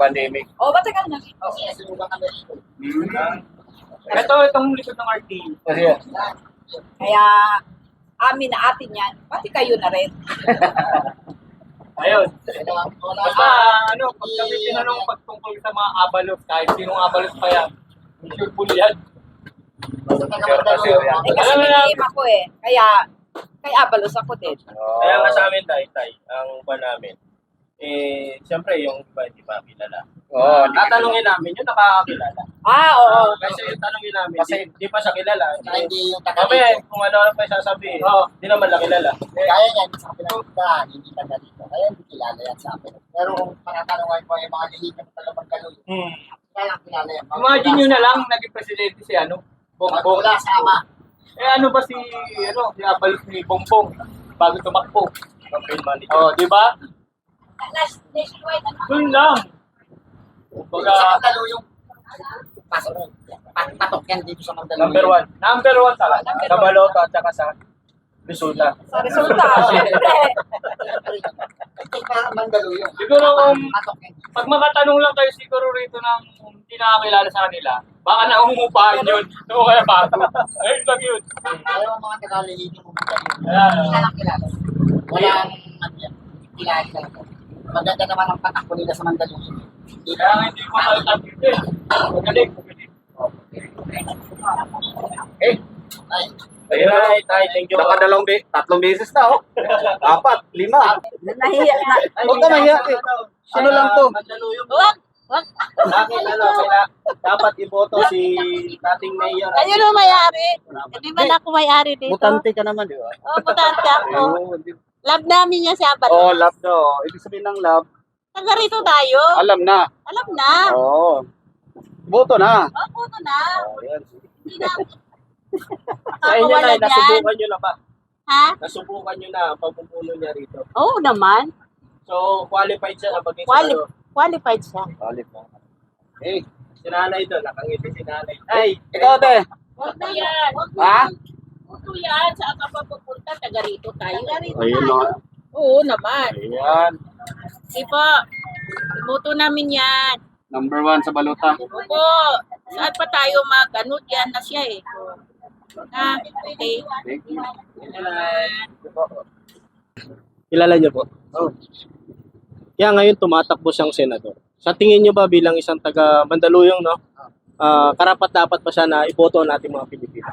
pandemic. O, matagal na. Itong likod ng RT. Kasi Kaya, amin na atin yan. Pati kayo na rin. Ayun. Basta, pag kami tinanong pagtungkol sa mga abalos, kahit sinong abalos pa yan, sure full yan. sure na sure yan. Eh, kasi minima ko eh. Kaya, kay Abalos ako din. Kaya nga sa amin, tay, ang ba namin, siyempre yung iba hindi pa kilala. Oo, Tatanungin namin yung nakakakilala. Oo. Kasi yung tanongin namin, Kasi- di pa siya kilala. Hindi yung taga Kami, dito. kung ano pa yung sasabihin, hindi naman lang kilala. Kaya yan, sa pinagpuntahan, hindi taga dito. Kaya hindi kilala yan sa akin. Pero kung panatanungan ko yung mga lihim na taga Magkaloy, kaya lang kilala yan. Imagine nyo na lang, naging presidente si Bongbong. Wala sa ama. Ano ba si abalos ni Bongbong bago tumakbo? Campaign manager. Oh, di ba? Nationwide, ano? Doon lang. Sa Kumbaga, Magkaloy yung pasok mo. Patok yan dito sa Magkaloy. Number one. number one talaga. Sa Balota at saka sa resulta. Sa resulta, syempre. Ito parang Mandaluyong. Siguro Atok yan. pag makatanong lang kayo siguro rito ng hindi nakakilala sa kanila, baka naungupahan yun. So kaya bago. Ayun lang yun. Ayaw ang mga tagalihito mo Mandaluyong. Ayan. Hindi na lang kilala. Walang ano yan. Kilala talaga. Maganda naman ang patakbo nila sa Mandaluyong. Hindi Kaya nga hindi ko makalitan dito eh. Magaling. Eh, ay, Ayun, tay, thank you. Tatlong beses na, oh. 4, 5. Nahiya na. Huwag ka mahiya, eh. Ano lang to? Mandaluyong. Wag, wag. Bakit dapat iboto si dating mayor? Ayun ang may-ari. Hindi ba na ako may-ari dito? Mutante ka naman, di ba? Oo, mutante ako. Ayun. Love namin niya si Abalo. Oh, love no. Ibig sabihin ng love, Taga rito tayo. alam na. Alam na. Oo. Boto na. Oo, puto na. Oh, yan. Hindi na. Sa inyo na, Nakakawala dyan. nasubukan nyo na ba? Ha? Nasubukan nyo na ang pagpupuno niya rito. Oo naman. So, qualified siya na maging Qualified siya. Balik na. Eh, Si nanay doon, nakangiti si nanay. Ay, ikaw, te. Huwag na yan. Ha? Puto yan. Saan ka pa pupunta? Taga rito tayo. Taga rito Ayun, tayo. no. Oo naman. Ayan. Ipo. Iboto namin yan. Number 1 sa baluta. Opo. Saan pa tayo mag-ano? Diyan na siya eh. Ah, okay. Thank you. kilala niyo po? Oh. Kaya ngayon tumatakbo siyang senador. Sa tingin niyo ba bilang isang taga Mandaluyong, no? Karapat dapat pa siya na iboto ang ating mga Pilipino?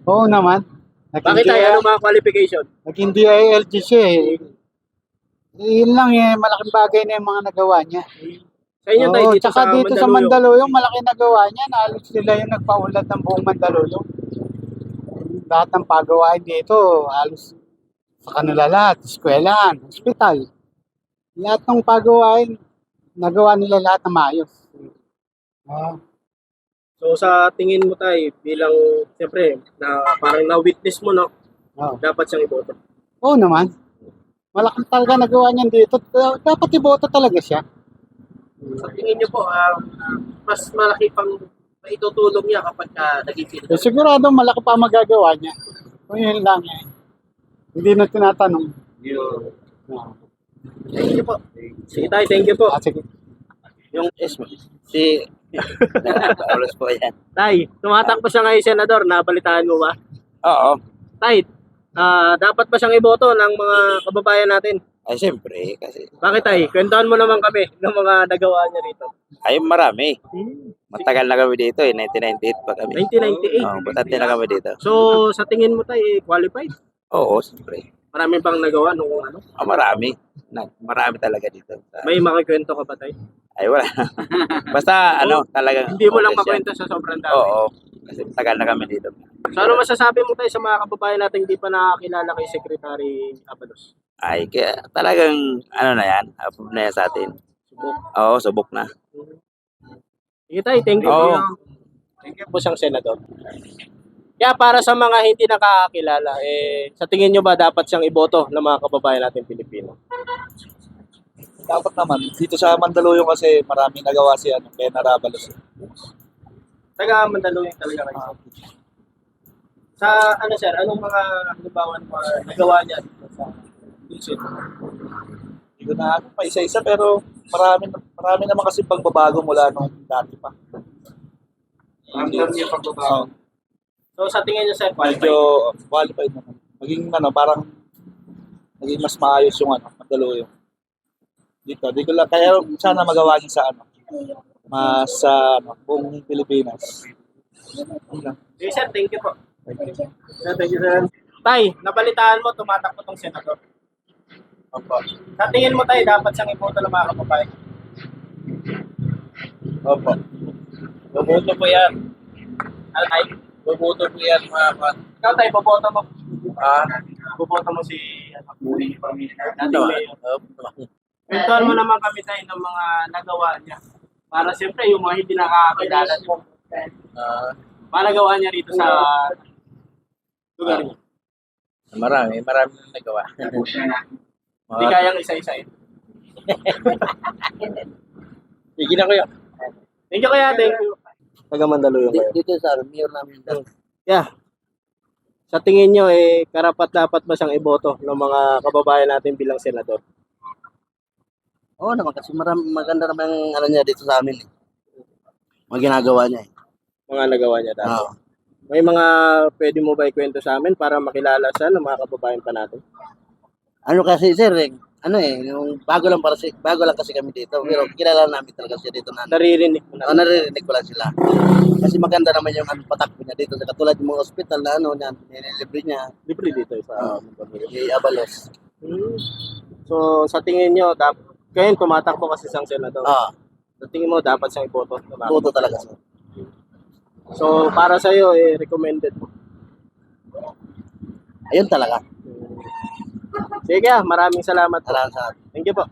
Oo naman. Bakit tayo? Ano mga qualification? Naging DILG siya eh. Yun lang eh, malaking bagay na yung mga nagawa niya. Sa inyo tayo Oo, dito tsaka sa dito sa Mandaluyong. Mandaluyong, malaki nagawa niya. Halos sila yung nagpaulad ng buong Mandaluyong. Lahat ng pagawain dito, halos sa kanila lahat. Eskwelahan, hospital. Lahat ng pagawain, nagawa nila lahat na maayos. So sa tingin mo tayo, bilang, siyempre, na parang na-witness mo, no? Oo. Dapat siyang iboto. Oo naman. Malaki talaga nagawa niyan dito. Dapat iboto talaga siya. Sa tingin niyo po, mas malaki pang maitutulong niya kapag naging Eh, senador. sigurado malaki pa magagawa niya. Kung yun lang eh. Hindi na tinatanong. Thank you po. Sige tayo, thank you po. Sige. Yung Si Paulos po yan. Tay, tumatakbo siya ngayon senador, nabalitaan mo ba? Oo. Tay, dapat ba siyang iboto ng mga kababayan natin? Ay, siyempre, kasi Bakit tay? Kwentuhan mo naman kami ng mga nagawa niya rito. ay marami. Matagal na kami dito eh, 1998 pa kami. 1998. Oo, butante na kami dito. So, sa tingin mo tay, qualified? Oo, siyempre. Marami pang nagawa nung ano? Marami. Marami talaga dito. May makikwento ka ba tay? Ay, wala. Basta, talagang... Hindi mo lang okay siya. makwento sa sobrang dami. Oo, kasi matagal na kami dito. So, ano masasabi mo tayo sa mga kababayan natin hindi pa nakakilala kay Secretary Abalos? Ay, kaya talagang, na yan, approve na yan sa atin. Subok. Oo, subok na. Sige tayo, thank you. Oo. Thank you po siyang senador. Kaya para sa mga hindi nakakakilala, sa tingin nyo ba dapat siyang iboto ng mga kababayan natin Pilipino? Dapat naman. Dito sa Mandaluyong kasi marami nagawa si Bena Rabalos. Taga Mandaluyong talaga kayo. Sa sir, anong mga halimbawa ng mga nagawa niya dito sa Luzon? Hindi ko na pa isa-isa pero marami naman kasi pagbabago mula nung dati pa. So, So sa tingin niyo sir, medyo qualified? qualified naman. Maging parang naging mas maayos yung Mandaluyong. Dito, di ko lang, kaya sana magawa niya sa mas sa buong Pilipinas. Yun lang. Sige sir, thank you po. Thank you sir. Tay, nabalitaan mo tumatakbo tong senador. Opo. Sa tingin mo tayo, dapat siyang iboto ng mga kababayan. Opo. Boboto po yan. Ano tayo? Boboto po yan mga Ikaw tayo, boboto mo. Boboto mo si nating mayor. Kwentuhan mo naman kami tayo ng mga nagawa niya. Para siyempre yung mga hindi nakakakilala niyo. Nagawa niya rito sa lugar niya. Marami na nagawa. Hindi kayang isa-isa eh. Sige na kuya. Thank you kaya, thank you. Taga Mandaluyong kayo. dito sa mayor namin. Yeah. Sa tingin nyo, karapat-dapat ba siyang iboto ng mga kababayan natin bilang senador? Oo naman, kasi maganda naman ang ano niya dito sa amin. Mga ginagawa niya. Mga nagawa niya dati. Oo. May mga pwede mo ba ikwento sa amin para makilala siya ng mga kababayan pa natin? Ano kasi sir, yung bago lang kasi kami dito. Pero kilala namin talaga siya dito na. Naririnig mo na. Naririnig ko lang sila. Kasi maganda naman yung patakbo niya dito. Katulad yung mga hospital na nililibre niya. Libre dito sa May Abalos. So, sa tingin nyo, kayo tumatakbo kasi siyang senador. Sa tingin mo, dapat siyang iboto? Boto talaga sir. So, para sa iyo, recommended mo. Ayun talaga. Sige, maraming salamat. Salamat sa Thank you po.